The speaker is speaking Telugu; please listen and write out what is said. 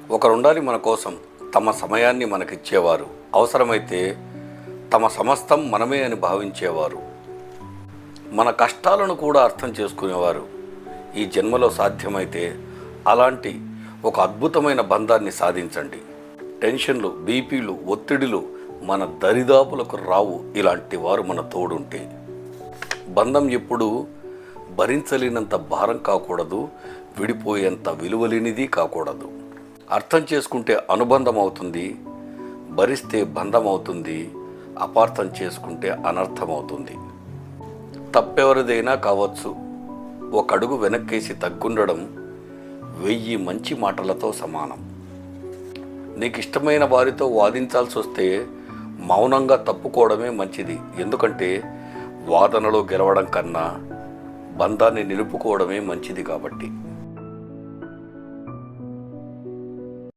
ఒకరుండాలి మన కోసం, తమ సమయాన్ని మనకిచ్చేవారు, అవసరమైతే తమ సమస్తం మనమే అని భావించేవారు, మన కష్టాలను కూడా అర్థం చేసుకునేవారు. ఈ జన్మలో సాధ్యమైతే అలాంటి ఒక అద్భుతమైన బంధాన్ని సాధించండి. టెన్షన్లు, బీపీలు, ఒత్తిడిలు మన దరిదాపులకు రావు ఇలాంటి వారు మన తోడుంటే. బంధం ఎప్పుడూ భరించలేనంత భారం కాకూడదు, విడిపోయేంత విలువలేనిది కాకూడదు. అర్థం చేసుకుంటే అనుబంధం అవుతుంది, భరిస్తే బంధం అవుతుంది, అపార్థం చేసుకుంటే అనర్థం అవుతుంది. తప్పెవరిదైనా కావచ్చు, ఒక అడుగు వెనక్కేసి తగ్గుండడం 1000 మంచి మాటలతో సమానం. నీకు ఇష్టమైన వారితో వాదించాల్సి వస్తే మౌనంగా తప్పుకోవడమే మంచిది. ఎందుకంటే వాదనలో గెలవడం కన్నా బంధాన్ని నిలుపుకోవడమే మంచిది కాబట్టి.